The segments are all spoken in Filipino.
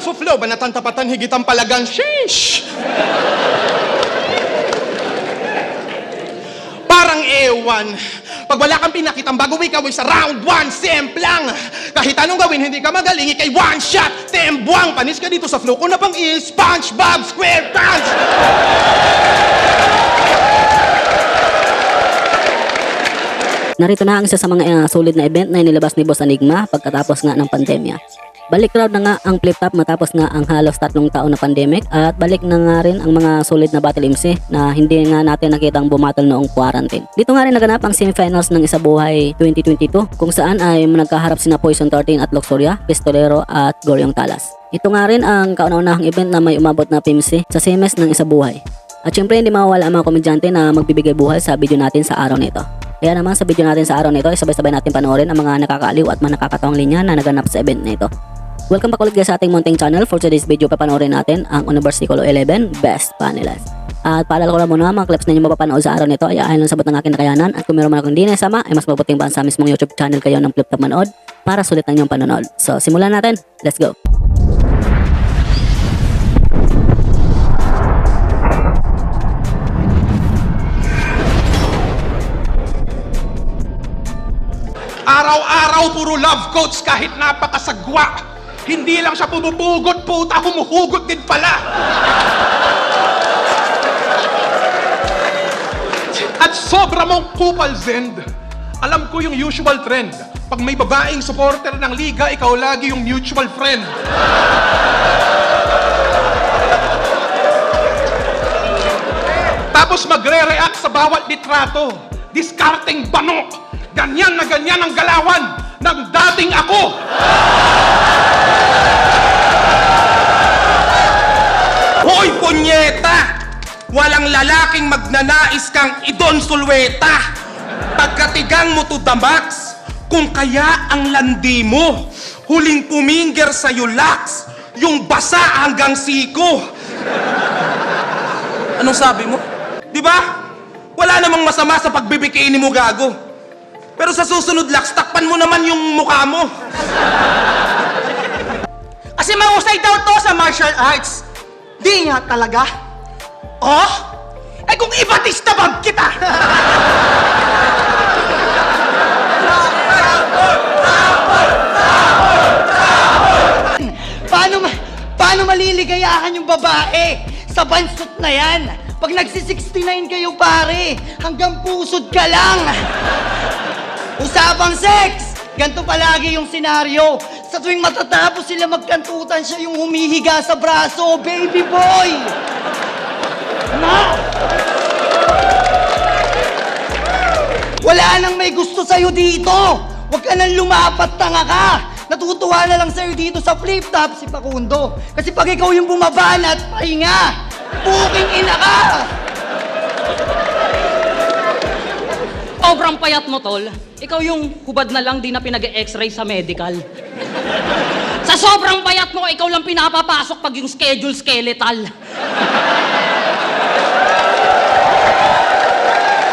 magsuflow, banatan tapatan higitang palagan, sheesh! Parang ewan. Pag wala kang pinakitang bago ikaw ay sa round 1, semplang. Kahit anong gawin, hindi ka magaling, ikay one shot, tembuang. Panis ka dito sa flow ko na pang SpongeBob SquarePants. Narito na ang isa sa mga solid na event na inilabas ni Boss Enigma pagkatapos nga ng pandemya. Balik crowd na nga ang flip top matapos nga ang halos 3 taon na pandemic at balik na nga rin ang mga solid na battle MC na hindi nga natin nakitang bumattle noong quarantine. Dito nga rin naganap ang semifinals ng Isa Buhay 2022 kung saan ay nagkaharap sina Poison 13 at Luxuria, Pistolero at Goryong Talas. Ito nga rin ang kauna-unahang event na may umabot na PMC sa semes ng Isa Buhay. At syempre hindi mawawala ang mga komedyante na magbibigay buhay sa video natin sa araw nito. Kaya naman sa video natin sa araw nito ay sabay-sabay natin panoorin ang mga nakakaaliw at mga nakakatawang linya na naganap sa event na ito. Welcome back ulit guys sa ating munting channel. For today's video papanoorin natin ang Universicolo 11 Best Panelist. At paalala ko lang muna mga clips na inyo mapapanood sa araw nito ay ayon lang sa ng aking nakayanan at kung meron man akong hindi nasama ay mas mabuting pa sa mismong YouTube channel kayo ng flip top manood para sulit ang inyong panonood. So simulan natin, let's go! Araw-araw puro love quotes kahit napakasagwa. Hindi lang siya pumupugot, puta, humuhugot din pala. At sobra mong kupal, Zend. Alam ko yung usual trend. Pag may babaeng supporter ng liga, ikaw lagi yung mutual friend. Tapos magre-react sa bawat litrato. Discarding bano. Ganyan na ganyan ang galawan ng dating ako. Hoy, punyeta! Walang lalaking magnanais kang idon sulweta. Pagkatigang mo to the max, kung kaya ang landi mo, huling puminger sa lax, yung basa hanggang siko. Anong sabi mo? Di ba? Wala namang masama sa pagbibikini mo, gago. Pero sa susunod, Lax, takpan mo naman yung mukha mo. Kasi mahusay daw to sa martial arts. Di nga talaga. Oh? Eh kung ibatista bag kita! Paano maliligayahan yung babae? Sa bansot na yan. Pag nagsi-69 kayo pare, hanggang pusod ka lang. Usapang sex! Ganto palagi yung senaryo. Sa tuwing matatapos sila magkantutan, siya yung humihiga sa braso. Baby boy! Na! Wala nang may gusto sa'yo dito! Huwag ka nang lumapat, tanga ka! Natutuwa na lang sa'yo dito sa flip top si Facundo. Kasi pag ikaw yung bumabana at pahinga, puking ina ka! Sobrang payat mo, tol. Ikaw yung hubad na lang, di na pinag-x-ray sa medical. Sa sobrang payat mo, ikaw lang pinapapasok pag yung schedule skeletal.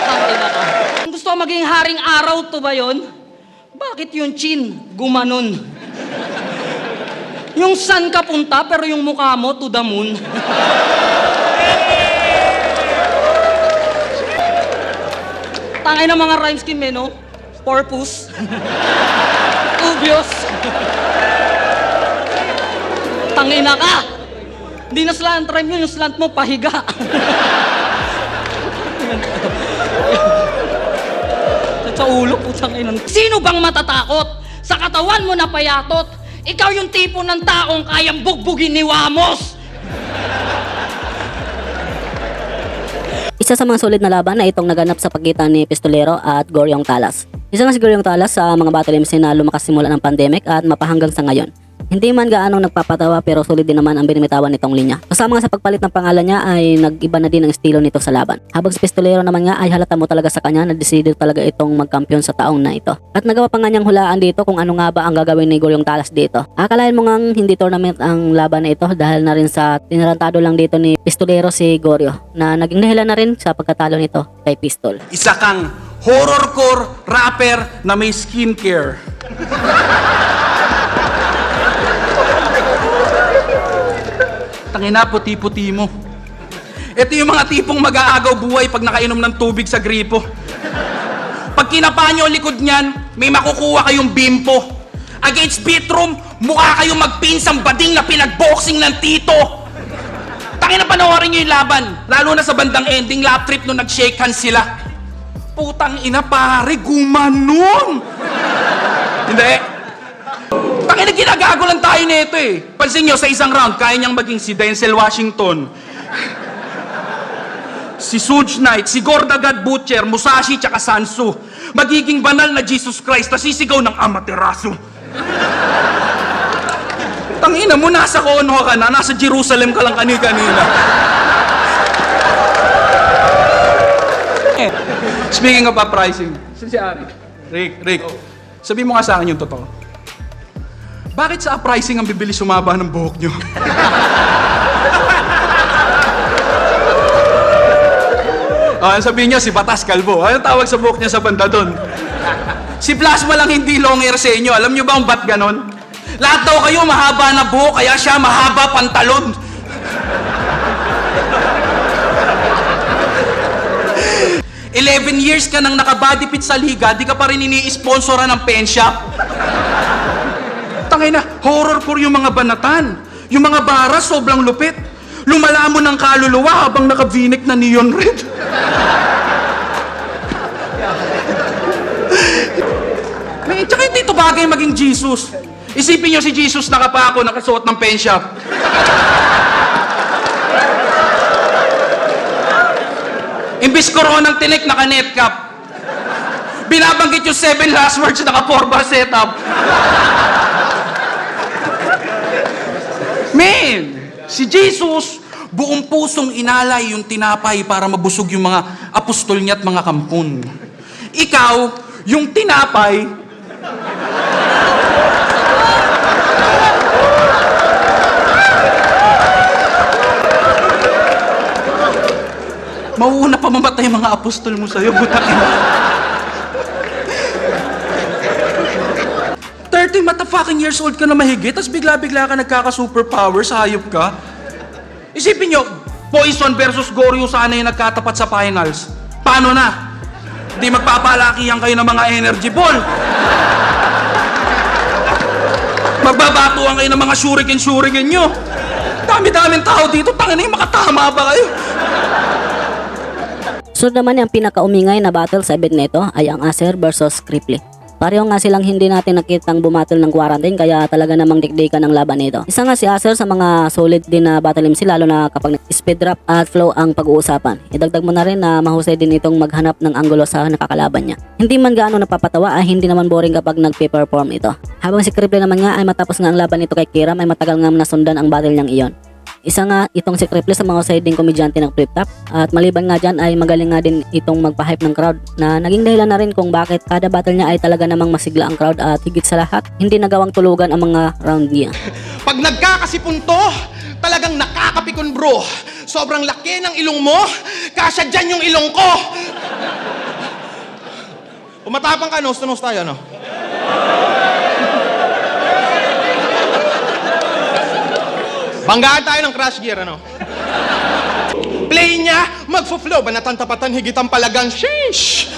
Tangina ka. Gusto mo maging haring araw to ba yun? Bakit yung chin gumanon? Yung sun ka punta, pero yung mukha mo to the moon. Tangay ng mga rhyme scheme, no? Porpoise. Ubios. Tangina ka! Hindi na slant rhyme yun, yung slant mo, pahiga. Sa ulo, putang ina. Sino bang matatakot? Sa katawan mo na payatot, ikaw yung tipo ng taong kayang bugbugin ni Wamos. Isa sa mga solid na laban na itong naganap sa pagitan ni Pistolero at Goryong Talas. Isa nga si Goryong Talas sa mga battle MC na lumakas simula ng pandemic at mapahanggang sa ngayon. Hindi man gaanong nagpapatawa pero solid din naman ang binimitawan nitong linya. Kasama nga sa pagpalit ng pangalan niya ay nag-iba na din ang estilo nito sa laban. Habang si Pistolero naman nga ay halata mo talaga sa kanya na decidido talaga itong magkampiyon sa taong na ito. At nagawa pa nga niyang hulaan dito kung ano nga ba ang gagawin ni Goryong Talas dito. Akalain mo ngang hindi tournament ang laban na ito dahil na rin sa tinarantado lang dito ni Pistolero si Goryo na naging dahilan na rin sa pagkatalo nito kay Pistol. Isa kang horrorcore rapper na may skincare. Tangina, puti-puti mo. Ito yung mga tipong mag-aagaw buhay pag nakainom ng tubig sa gripo. Pag kinapa nyo ang likod niyan, may makukuha kayong bimpo. Against Bitrum, mukha kayong magpinsang bading na pinagboxing ng tito. Tangina, panoorin nyo yung laban. Lalo na sa bandang ending lap trip nung nag-shake hands sila. Putang ina pare, gumanon! Hindi. Tangina, ginagago lang tayo nito eh. Pansin nyo, sa isang round, kaya niyang maging si Denzel Washington, si Suge Knight, si Gordagad Butcher, Musashi, tsaka Sansu. Magiging banal na Jesus Christ na sisigaw ng Amaterasu. Tangina mo, nasa Konoha ka na, nasa Jerusalem ka lang kanina. Speaking of uprising, si Ari. Rick, sabi mo nga sa akin yung totoo. Bakit sa uprising ang bibilis sumaba ng buhok nyo? Sabihin niya, si Batas Kalbo. Ano tawag sa buhok niya sa banda doon? Si Plasma lang hindi long hair sa inyo. Alam niyo ba kung ba't ganon? Lahat daw kayo mahaba na buhok, kaya siya mahaba pantalon. "11 years ka nang naka-body fit sa liga, di ka pa rin ini-sponsoran ng pen shop." Tangina, horror core yung mga banatan. Yung mga bara, sobrang lupit. Lumala mo ng kaluluwa habang naka-v-neck na neon red. Tsaka hindi ito bagay maging Jesus. Isipin nyo si Jesus nakapako, nakasuot ng pen shop. Imbis koronang tinik, naka-net cap. Binabanggit yung 7 last words, naka-4-bar setup. Man, si Jesus, buong pusong inalay yung tinapay para mabusog yung mga apostol niya at mga kampon. Ikaw, yung tinapay, mauuna pa mamatay mga apostol mo sa'yo, butakin. 30 motherfucking years old ka na mahigit, tapos bigla-bigla ka nagkaka-superpower, sa hayop ka. Isipin nyo, Poison versus Goryo sana yung nagkatapat sa finals. Paano na? Di magpapalakihan kayo ng mga energy ball. Magbabatuan kayo ng mga shuriken nyo. Dami-daming tao dito, tangina yung makatama ba kayo? Sunod naman yung pinakaumingay na battle sa event nito ay ang Acer versus Cripply. Pareho nga silang hindi natin nakitang bumattle ng quarantine, kaya talaga namang dikdikan ng laban nito. Isa nga si Acer sa mga solid din na battle MC, lalo na kapag speed drop at flow ang pag-uusapan. Idagdag mo na rin na mahusay din itong maghanap ng anggulo sa nakakalaban niya. Hindi man gaano napapatawa ay hindi naman boring kapag nagpe-perform ito. Habang si Cripply naman nga ay matapos nga ang laban nito kay Kiram ay matagal nga nasundan ang battle niyang iyon. Isa nga itong si Cripply sa mga siding komedyante ng flip top, at maliban nga dyan ay magaling nga din itong magpa-hype ng crowd na naging dahilan na rin kung bakit kada battle niya ay talaga namang masigla ang crowd, at higit sa lahat hindi nagawang tulugan ang mga round niya. Pag nagkakasipunto, talagang nakakapikon bro. Sobrang laki ng ilong mo, kasya dyan yung ilong ko. Umatapang ka, nose to nose tayo, no? Banggaan tayo ng crash gear, ano? Play niya, magfo-flow, banatan tapatan, higit ang palagang, sheesh!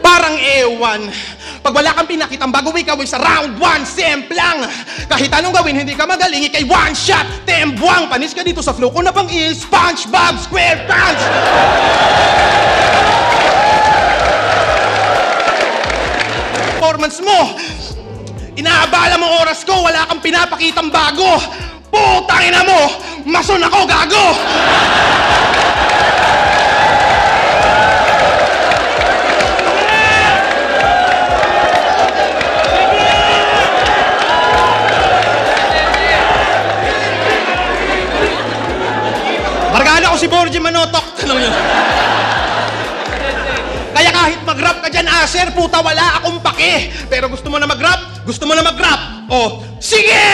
Parang ewan. Pag wala kang pinakitang bago ikaw ay sa round 1, semplang. Kahit anong gawin, hindi ka magaling, ikay one shot, tembuang. Panis ka dito sa flow ko na pang SpongeBob SquarePants. Performance mo, inaabala mo oras ko, wala kang pinapakitang bago. Putang ina mo, mason ako, gago! Barkada ko si Borgie Manotok, tanong nyo. Kaya kahit mag-rap ka dyan, Acer, puta, wala akong pake. Pero gusto mo na mag-rap? Gusto mo na mag-rap? Oh, sige!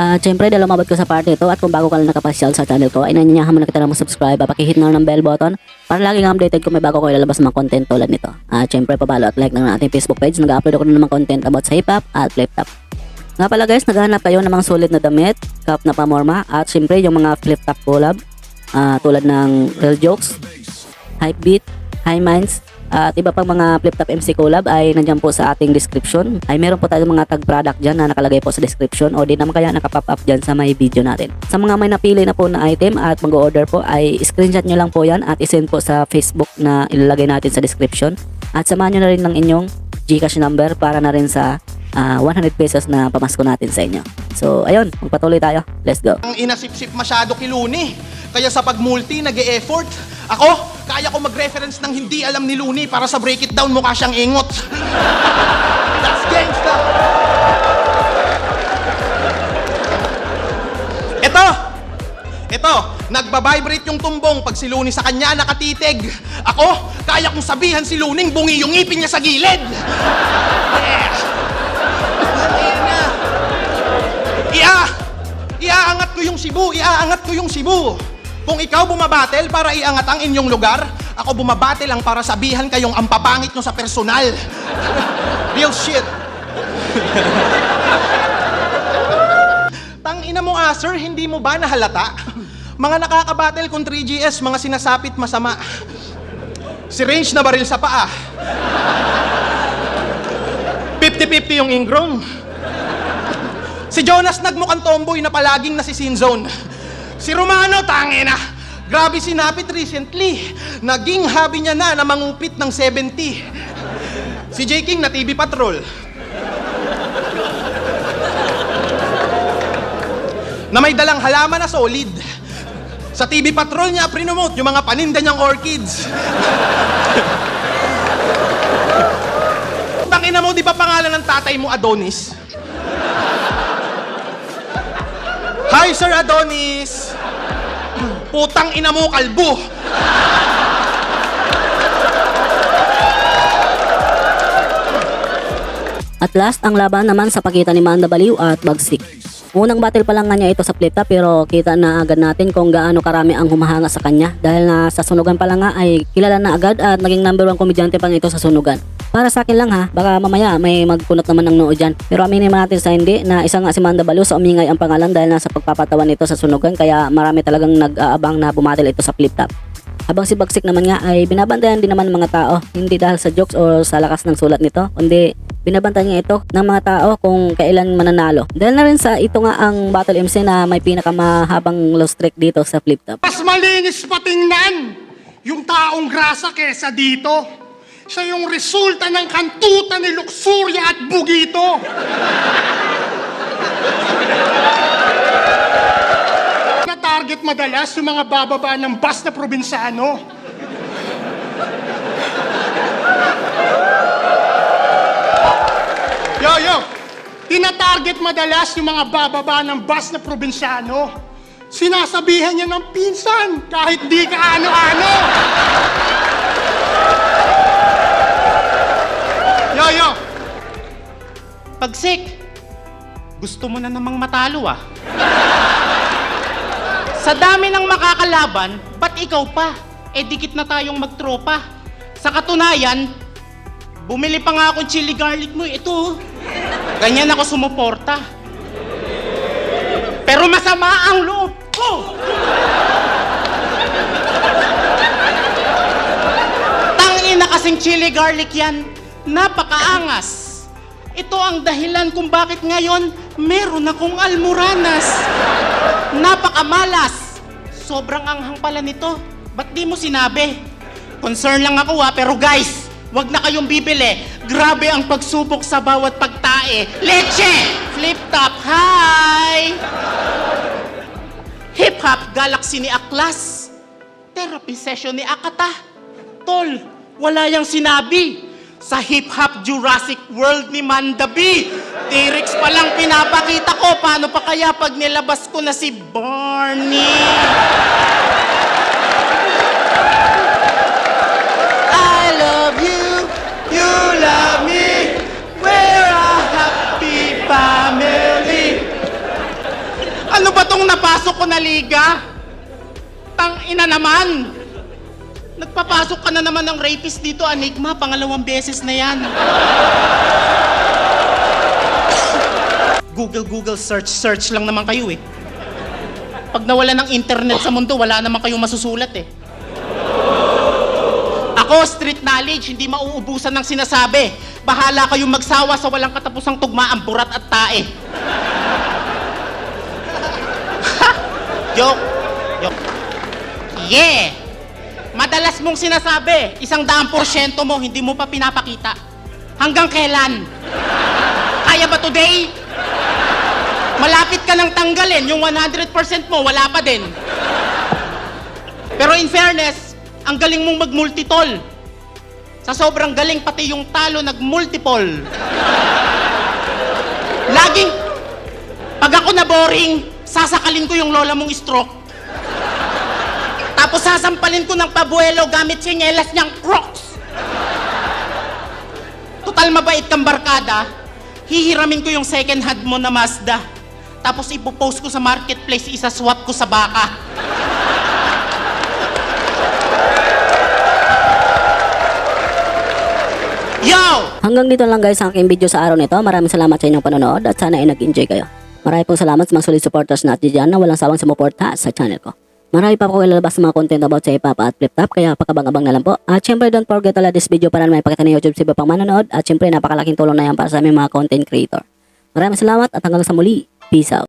At syempre, dahil lumabot ko sa part ito at kung bago ka lang nakapasyal sa channel ko, ay nanyanyahan mo na kita na mag-subscribe at pakihit na ng bell button para laging updated kung may bago ko ilalabas ng mga content tulad nito. At syempre, pabalo at like na ng ating Facebook page. Nag-upload ako ng mga content about sa hip-hop at flip-top. Nga pala guys, naghahanap kayo ng mga sulit na damit, cup na pamorma, at syempre yung mga flip-top collab tulad ng Real Jokes, Hype Beat, High Minds, at iba pang mga flip-top MC collab ay nandiyan po sa ating description. Ay meron po tayong mga tag product dyan na nakalagay po sa description o di naman kaya nakapop up dyan sa may video natin. Sa mga may napili na po na item at mag-order po ay screenshot nyo lang po yan at isend po sa Facebook na ilalagay natin sa description. At samahan nyo na rin ng inyong Gcash number para na rin sa 100 pesos na pamasko natin sa inyo. So ayun, magpatuloy tayo. Let's go. Ang inasip-sip masyado kiluni. Kaya sa pag-multi, nag-e-effort. Ako, kaya ko mag-reference ng hindi alam ni Looney para sa break it down mukha siyang ingot. That's gangsta. Ito, nagbabibrate yung tumbong pag si Looney sa kanya nakatitig. Ako, kaya kong sabihan si Looney bungi yung ipin niya sa gilid. Iaangat ko yung Cebu. Kung ikaw bumabatel para iangat ang inyong lugar, ako bumabatel lang para sabihan kayong ang papangit nyo sa personal. Real shit. Tangina mo sir, hindi mo ba nahalata? Mga nakakabatel kung 3GS, mga sinasapit masama. Si Range na baril sa paa. 50-50 yung ingrown. Si Jonas nagmukhang tomboy na palaging nasi sin zone. Si Romano, tangina. Grabe sinapit recently. Naging hobby niya na mangupit ng 70. Si J. King na TV Patrol. Na may dalang halaman na solid. Sa TV Patrol niya, prinomote yung mga paninda niyang orchids. Tangina mo, di ba pangalan ng tatay mo Adonis? Hi, Sir Adonis! Putang ina mo, kalbo! At last, ang laban naman sa pagitan ni Manda Baliw at Bagsik. Unang battle pa lang nga niya ito sa flip-top pero kita na agad natin kung gaano karami ang humahanga sa kanya dahil na sa sunugan pa lang nga ay kilala na agad at naging number 1 komedyante pang ito sa sunugan. Para sa akin lang ha, baka mamaya may magkunot naman ng noo dyan. Pero aminin naman natin sa hindi na isa nga si Manda Baliw sa umingay ang pangalan dahil na sa pagpapatawan nito sa sunugan kaya marami talagang nag-aabang na bumatil ito sa flip-top. Habang si Bagsik naman nga ay binabantayan din naman ng mga tao, hindi dahil sa jokes o sa lakas ng sulat nito, kundi binabantayan niya ito ng mga tao kung kailan mananalo. Dahil na rin sa ito nga ang Battle MC na may pinakamahabang low streak dito sa flip-top. Mas malinis patingnan yung taong grasa kesa dito. Siya yung resulta ng kantutan ni Luxuria at Bugito. Na target madalas yung mga bababa ng bus na probinsyano. Yo! Tina-target madalas yung mga bababa ng bus na probinsyano. Sinasabihan niya ng pinsan kahit di ka ano-ano. Yo! Pagsik, gusto mo na namang matalo ah. Sa dami ng makakalaban, ba't ikaw pa? Eh dikit na tayong magtropa. Sa katunayan, bumili pa nga akong chili garlic mo. Ito, ganyan ako sumuporta. Pero masama ang loob ko. Tangina kasing chili garlic yan. Napakaangas. Ito ang dahilan kung bakit ngayon meron akong almoranas. Napakamalas. Sobrang anghang pala nito. Ba't di mo sinabi? Concern lang ako pero guys, wag na kayong bibili. Grabe ang pagsubok sa bawat pagtae. Leche! Flip-top, hi! Hip-hop galaxy ni Aklas. Therapy session ni Akata. Tol, wala yang sinabi. Sa hip-hop Jurassic World ni Manda B. T-Rex pa lang pinapakita ko. Paano pa kaya pag nilabas ko na si Barney? I love you, you love me. We're a happy family. napasok ko na liga. Tang ina naman. Nagpapasok ka na naman ng rapist dito, Enigma. Pangalawang beses na yan. Google, search lang naman kayo eh. Pag nawala ng internet sa mundo, wala naman kayong masusulat eh. Ako, street knowledge, hindi mauubusan ng sinasabi. Bahala kayong magsawa sa walang katapusang tugmaan, burat at tae. Joke. Yeah! Madalas mong sinasabi, 100% mo, hindi mo pa pinapakita. Hanggang kailan? Kaya ba today? Malapit ka nang tanggalin, yung 100% mo, wala pa din. Pero in fairness, ang galing mong mag-multitol. Sa sobrang galing, pati yung talo nag-multiple. Laging, pag ako na boring, sasakalin ko yung lola mong stroke. Tapos sasampalin ko ng pabuelo gamit sinyelas niyang Crocs. Total mabait kang barkada, hihiramin ko yung second hand mo na Mazda. Tapos ipopost ko sa marketplace, isa-swap ko sa baka. Yo! Hanggang dito lang guys ang aking video sa araw nito. Maraming salamat sa inyong panonood at sana ay nag-enjoy kayo. Marami pong salamat sa mga solid supporters natin dyan na walang sawang sumuporta sa channel ko. Marami pa po ilalabas sa mga content about sa hip-hop at flip-top, kaya pakabang-abang na lang po. At syempre don't forget to like this video para may pakita ng YouTube sa iba pang manonood. At syempre napakalaking tulong na yan para sa aming mga content creator. Maraming salamat at hanggang sa muli. Peace out.